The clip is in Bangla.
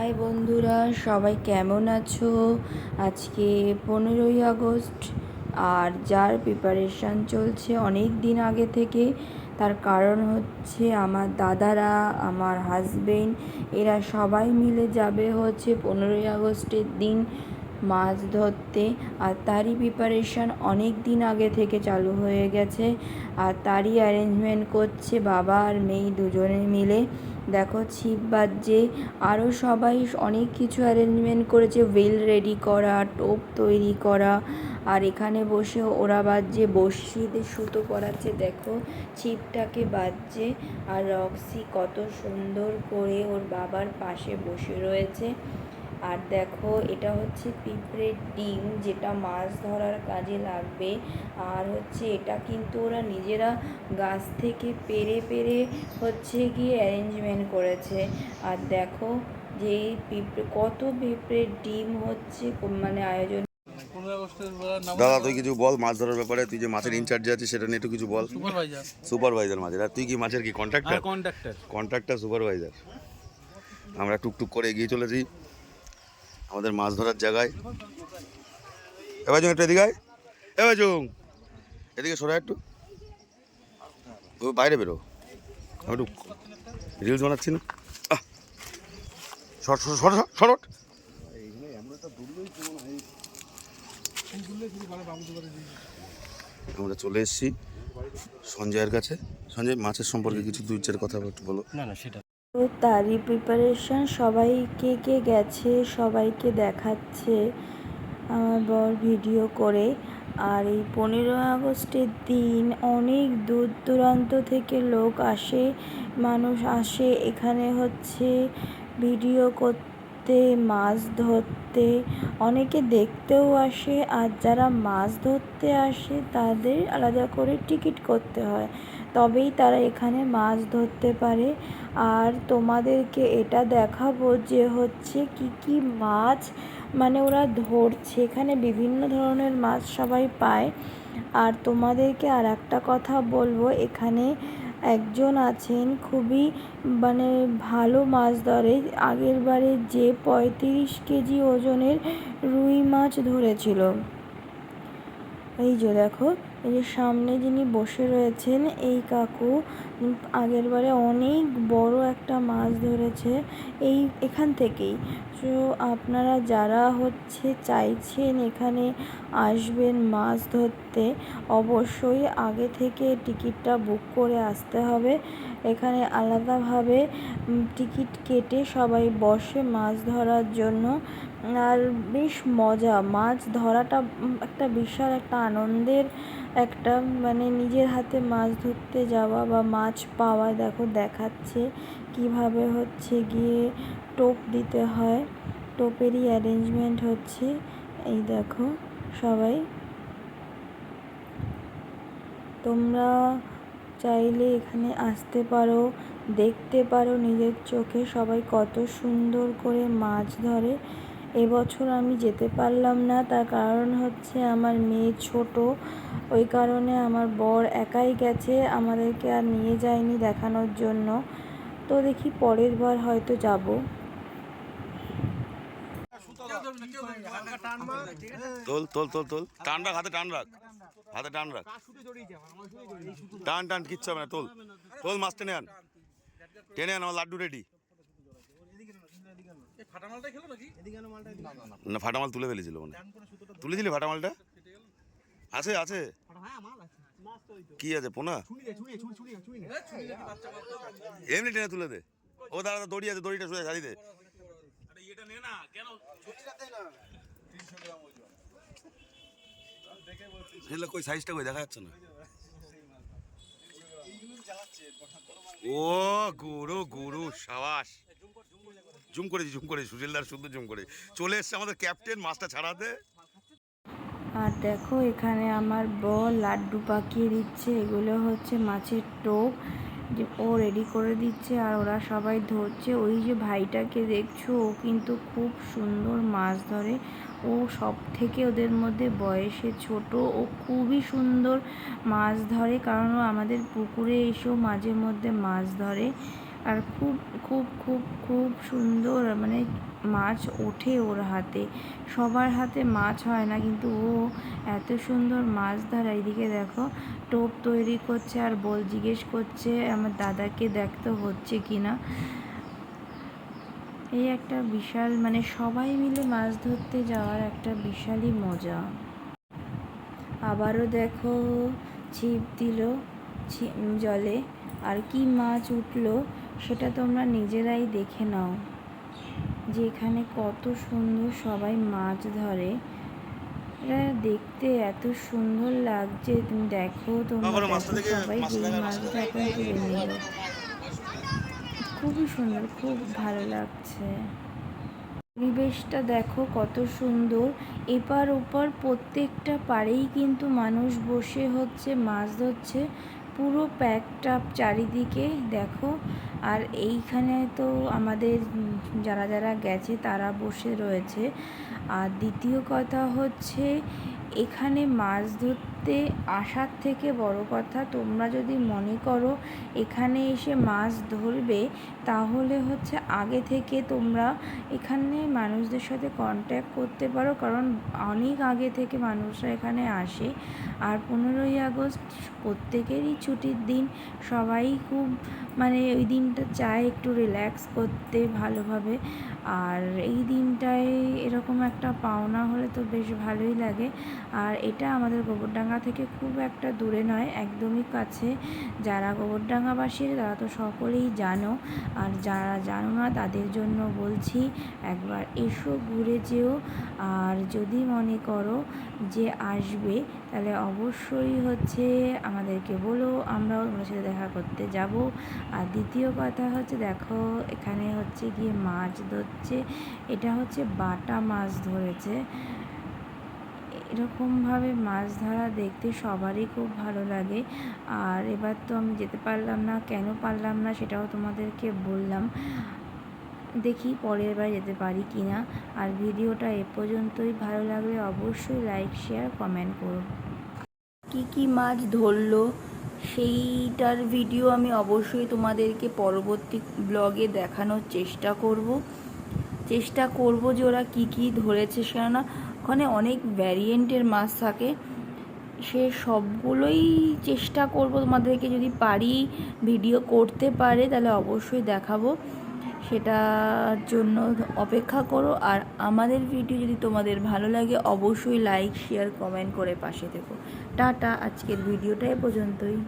হাই বন্ধুরা, সবাই কেমন আছো? আজকে 15ই আগস্ট, আর যার প্রিপারেশান চলছে অনেক দিন আগে থেকে। তার কারণ হচ্ছে আমার দাদারা, আমার হাজবেন্ড, এরা সবাই মিলে যাবে হচ্ছে 15ই আগস্টের দিন মাছ ধরতে। আর তারই প্রিপারেশান অনেক দিন আগে থেকে চালু হয়ে গেছে, আর তারই অ্যারেঞ্জমেন্ট করছে বাবা আর মেয়ে দুজনে মিলে। দেখো ছিপ বাজছে, আরও সবাই অনেক কিছু অ্যারেঞ্জমেন্ট করেছে, হুইল রেডি করা, টোপ তৈরি করা। আর এখানে বসে ওরা বাজছে, বড়শিতে সুতো পরাচ্ছে, দেখো ছিপটাকে বাজছে। আর রক্সি কত সুন্দর করে ওর বাবার পাশে বসে রয়েছে। আর দেখো এটা হচ্ছে পিঁপড়ের ডিম, যেটা মাছ ধরার কাজে লাগবে। আর হচ্ছে এটা কিন্তু ওরা নিজেরা গাছ থেকে পেরে পেরে হচ্ছে গিয়ে অ্যারেঞ্জমেন্ট করেছে। আর দেখো যে কত পিঁপড়ের ডিম হচ্ছে মানে আয়োজন। দাদা তুই কিছু বল মাছ ধরার ব্যাপারে, তুই যে মাছের ইনচার্জ আছিস সেটা নিয়ে একটু কিছু বল। সুপারভাইজার মাছের, আর তুই কি মাছের কি কন্ট্রাক্টর? Contractor supervisor. আমরা টুকটুক করে এগিয়ে চলেছি আমাদের মাছ ধরার জায়গায়। এবার একটু এদিকে আয়, এবার এদিকে সরে একটু, ও বাইরে বেরো, আমি একটু রিলস বানাচ্ছি না। শরট আমরা চলে এসেছি সঞ্জয়ের কাছে। সঞ্জয়, মাছের সম্পর্কে কিছু দুই চার কথা একটু বলো। তো তারই প্রিপারেশন, সবাইকে কে গেছে সবাইকে দেখাচ্ছে আমার বর ভিডিও করে। আর এই 15ই আগস্টের দিন অনেক দূর দূরান্ত থেকে লোক আসে, মানুষ আসে এখানে হচ্ছে ভিডিও করতে, মাছ ধরতে, অনেকে দেখতেও আসে। আর যারা মাছ ধরতে আসে তাদের আলাদা করে টিকিট করতে হয়, তবেই তারা এখানে মাছ ধরতে পারে। আর তোমাদেরকে এটা দেখাবো যে হচ্ছে কি কি মাছ মানে ওরা ধরছে, এখানে বিভিন্ন ধরনের মাছ সবাই পায়। আর তোমাদেরকে আর একটা কথা বলবো, এখানে একজন আছেন খুবই মানে ভালো মাছ ধরে। আগের বারে যে 35 কেজি ওজনের রুই মাছ ধরেছিল, এই যে দেখো, এই যে সামনে যিনি বসে রয়েছেন এই কাকু আগের বারে অনেক বড় একটা মাছ ধরেছে এখান থেকেই। তো আপনারা যারা হচ্ছে চাইছেন এখানে আসবেন মাছ ধরতে, অবশ্যই আগে থেকে টিকিটটা বুক করে আসতে হবে। এখানে আলাদাভাবে টিকিট কেটে সবাই বসে মাছ ধরার জন্য। আর বেশ মজা, মাছ ধরাটা একটা বিশাল একটা আনন্দের একটা মানে নিজের হাতে মাছ ধরতে যাওয়া বা মাছ পাওয়া। দেখো দেখাচ্ছে কিভাবে হচ্ছে গিয়ে টোপ দিতে হয়, টোপেরই অ্যারেঞ্জমেন্ট হচ্ছে। এই দেখো সবাই, তোমরা চাইলে এখানে আসতে পারো, দেখতে পারো নিজের চোখে সবাই কত সুন্দর করে মাছ ধরে। এবছর আমি যেতে পারলাম না, তার কারণ হচ্ছে আমার মেয়ে ছোট, ওই কারণে আমার বর একাই গেছে, আমাদেরকে আর নিয়ে যায়নি দেখানোর জন্য। তো দেখি পরের বার হয়তো যাব। তোল তোল তোল তোল, টান রাখ, হাতে টান রাখ, হাতে টান রাখ, টান টান, কিচ্ছু হবে না। তোল তোল, মাছ টেনে আন, টেনে আন, আমার লাড্ডু রেডি। না, ফাটা মাল তুলে ফেলেছিল, মানে তুলেছিলি ফাটা মালটা? আছে আছে, কি আছে পোনা? এমনি টেনে তুলে দে। ও দাঁড়া, দড়ি আছে, দড়িটা সোজা ছাড়ি দে। কই সাইজটা কই দেখা যাচ্ছে না। ও গুরু গুরু, সাবাস। জুম করেছি, জুম করেছি, সুশীলদার শুদ্ধ জুম করে চলে এসছে আমাদের ক্যাপ্টেন মাছটা ছাড়াতে। আর দেখো এখানে আমার বর লাড্ডু পাকিয়ে দিচ্ছে, এগুলো হচ্ছে মাছের টোপ, যে ও রেডি করে দিচ্ছে আর ওরা সবাই ধরছে। ওই যে ভাইটাকে দেখছো, ও কিন্তু খুব সুন্দর মাছ ধরে, ও সব থেকে ওদের মধ্যে বয়সে ছোট, ও খুবই সুন্দর মাছ ধরে, কারণ ও আমাদের পুকুরে এসেও মাঝে মধ্যে মাছ ধরে। আর খুব খুব খুব খুব সুন্দর মানে মাছ ওঠে ওর হাতে। সবার হাতে মাছ হয় না, কিন্তু ও এত সুন্দর মাছ ধরে। এইদিকে দেখো টোপ তৈরি করছে আর বল জিজ্ঞেস করছে আমার দাদাকে দেখতে হচ্ছে কি না। এই একটা বিশাল মানে সবাই মিলে মাছ ধরতে যাওয়ার একটা বিশালই মজা। আবারও দেখো ছিপ দিল জলে, আর কি মাছ উঠলো সেটা তোমরা নিজেরাই দেখে নাও, যে এখানে কত সুন্দর সবাই মাছ ধরে। এটা দেখতে এত সুন্দর লাগছে, তুমি দেখো, তোমরা দেখো সবাই যেই মাছটা এখন তুলে নিল। খুবই সুন্দর, খুব ভালো লাগছে। পরিবেশটা দেখো কত সুন্দর, এপার ওপার প্রত্যেকটা পাড়েই কিন্তু মানুষ বসে হচ্ছে মাছ ধরছে, পুরো প্যাকড আপ চারিদিকে দেখো। আর এইখানে তো আমাদের যারা যারা গেছে তারা বসে রয়েছে। আর দ্বিতীয় কথা হচ্ছে এখানে মাছ ধরতে আসার থেকে বড় কথা, তোমরা যদি মনে করো এখানে এসে মাছ ধরবে, তাহলে হচ্ছে আগে থেকে তোমরা এখানে মানুষদের সাথে কন্ট্যাক্ট করতে পারো, কারণ অনেক আগে থেকে মানুষরা এখানে আসে। আর 15ই আগস্ট প্রত্যেকেরই ছুটির দিন, সবাই খুব মানে ওই দিনটা চায় একটু রিল্যাক্স করতে ভালোভাবে। আর এই দিনটায় এরকম একটা পাওনা হলে তো বেশ ভালোই লাগে। আর এটা আমাদের গোবরডাঙ্গা থেকে খুব একটা দূরে নয়, একদমই কাছে। যারা গোবরডাঙ্গাবাসী তারা তো সকলেই জানো, আর যারা জানো না তাদের জন্য বলছি একবার এসো, ঘুরে যেও। আর যদি মনে করো যে আসবে, তাহলে অবশ্যই হচ্ছে আমাদেরকে বলো, আমরাও তোমার সাথে দেখা করতে যাব। আর দ্বিতীয় কথা হচ্ছে দেখো এখানে হচ্ছে গিয়ে মাছ ধরছে, এটা হচ্ছে বাটা মাছ ধরেছে। এরকমভাবে মাছ ধরা দেখতে সবারই খুব ভালো লাগে। আর এবার তো আমি যেতে পারলাম না, কেন পারলাম না সেটাও তোমাদেরকে বললাম, দেখি পরের বার যেতে পারি কি না। আর ভিডিওটা এ পর্যন্তই, ভালো লাগলে অবশ্যই লাইক শেয়ার কমেন্ট করো। কি মাছ ধরলো সেইটার ভিডিও আমি অবশ্যই তোমাদেরকে পরবর্তী ব্লগে দেখানোর চেষ্টা করব যে ওরা কি ধরেছে, কেননা ওখানে অনেক ভ্যারিয়েন্টের মাছ থাকে, সে সবগুলোই চেষ্টা করব তোমাদেরকে, যদি পারি ভিডিও করতে পারে তাহলে অবশ্যই দেখাবো। সেটার জন্য অপেক্ষা করো। আর আমাদের ভিডিও যদি তোমাদের ভালো লাগে অবশ্যই লাইক শেয়ার কমেন্ট করে পাশে থেকো। টাটা, আজকের ভিডিওটা এ পর্যন্তই।